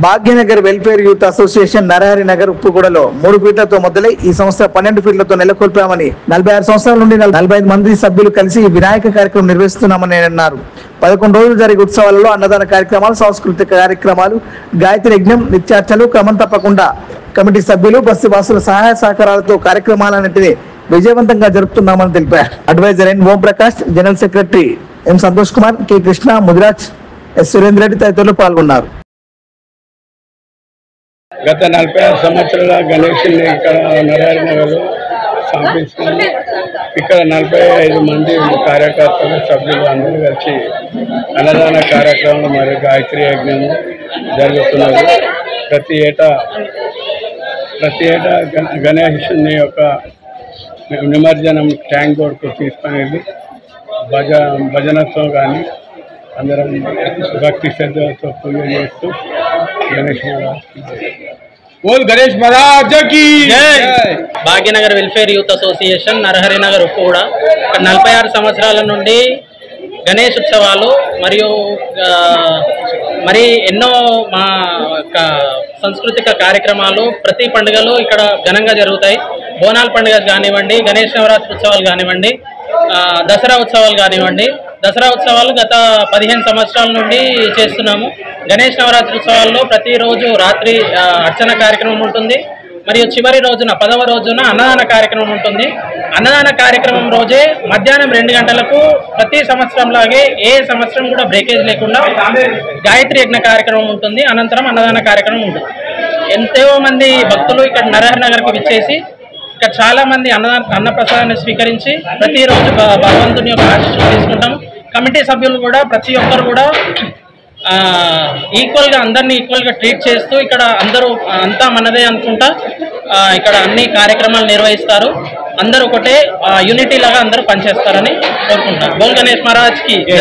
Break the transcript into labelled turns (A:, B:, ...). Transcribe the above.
A: Bhagyanagar welfare youth association Narahari Nagar ఉప్పుగూడలో 3 ఫీట్లతో మొదలై ఈ సంవత్సరం 12 ఫీట్లతో నెలకొల్పామని 46 సంవత్సరాల నుండి 45 మంది సభ్యులు కలిసి ఈ వినాయక కార్యక్రమం నిర్వహిస్తున్నామని అన్నారు. 11 రోజులు జరిగే ఉత్సవాలలో అన్నదాన కార్యక్రమాలు, సాంస్కృతిక కార్యక్రమాలు, గాయత్రి యజ్ఞం, నిత్యార్చనలు క్రమం తప్పకుండా కమిటీ సభ్యులు, బస్తీవాసుల సహాయ సహకారాలతో కార్యక్రమాలన్నింటినీ విజయవంతంగా జరుపుతున్నామని తెలిపారు. Advisor N Om Prakash, general secretary M Santosh Kumar, K Krishna, Mudiraj, S Surendra Reddy తదితరులు పాల్గొన్నారు.
B: గత 46 సంవత్సరాల గణేష్ని ఇక్కడ నరహరి నగర్లో స్థాపించుకున్నాము. ఇక్కడ 45 మంది కార్యకర్తలు, సభ్యులు అందరూ కలిసి అన్నదాన కార్యక్రమాలు మరియు గాయత్రి యజ్ఞము జరుగుతున్నది. ప్రతి ఏటా గణేషుని యొక్క నిమజ్జనం ట్యాంక్ బోర్డుకు తీసుకొని వెళ్ళి భజనతో కానీ అందరం భక్తి శ్రద్ధలతో పూజ చేస్తూ గణేష్ మహారాజ్ की जय.
C: Bhagyanagar welfare youth association Narahari Nagar Uppuguda 46 సంవత్సరాల నుండి గణేష్ ఉత్సవాలు మరి ఎన్నో మా సాంస్కృతిక కార్యక్రమాలు ప్రతి పండుగలు ఇక్కడ ఘనంగా జరుగుతాయి. బోనాల పండుగ కానివ్వండి, గణేష్ నవరాత్రి ఉత్సవాలు కానివ్వండి, దసరా ఉత్సవాలు కానివ్వండి. దసరా ఉత్సవాలు గత 15 సంవత్సరాల నుండి చేస్తున్నాము. గణేష్ నవరాత్రి ఉత్సవాల్లో ప్రతిరోజు రాత్రి అర్చన కార్యక్రమం ఉంటుంది. మరియు చివరి రోజున 10వ రోజున అన్నదాన కార్యక్రమం ఉంటుంది. అన్నదాన కార్యక్రమం రోజే మధ్యాహ్నం 2 గంటలకు ప్రతి సంవత్సరం లాగే ఏ సంవత్సరం కూడా బ్రేకేజ్ లేకుండా గాయత్రి యజ్ఞ కార్యక్రమం ఉంటుంది. అనంతరం అన్నదాన కార్యక్రమం ఉంటుంది. ఎంతో మంది భక్తులు ఇక్కడ నరహరి నగర్కి విచ్చేసి ఇక్కడ చాలా మంది అన్నప్రసాదాన్ని స్వీకరించి ప్రతిరోజు భగవంతుని యొక్క ఆశీస్సులు తీసుకుంటాము. కమిటీ సభ్యులు కూడా ప్రతి ఒక్కరు కూడా ఈక్వల్గా అందరినీ ఈక్వల్గా ట్రీట్ చేస్తూ ఇక్కడ అందరూ అంతా మనదే అనుకుంటా ఇక్కడ అన్ని కార్యక్రమాలు నిర్వహిస్తారు. అందరూ ఒకటే యూనిటీ లాగా అందరూ పనిచేస్తారని కోరుకుంటారు. బోల్ గణేష్ మహారాజ్ కి జై.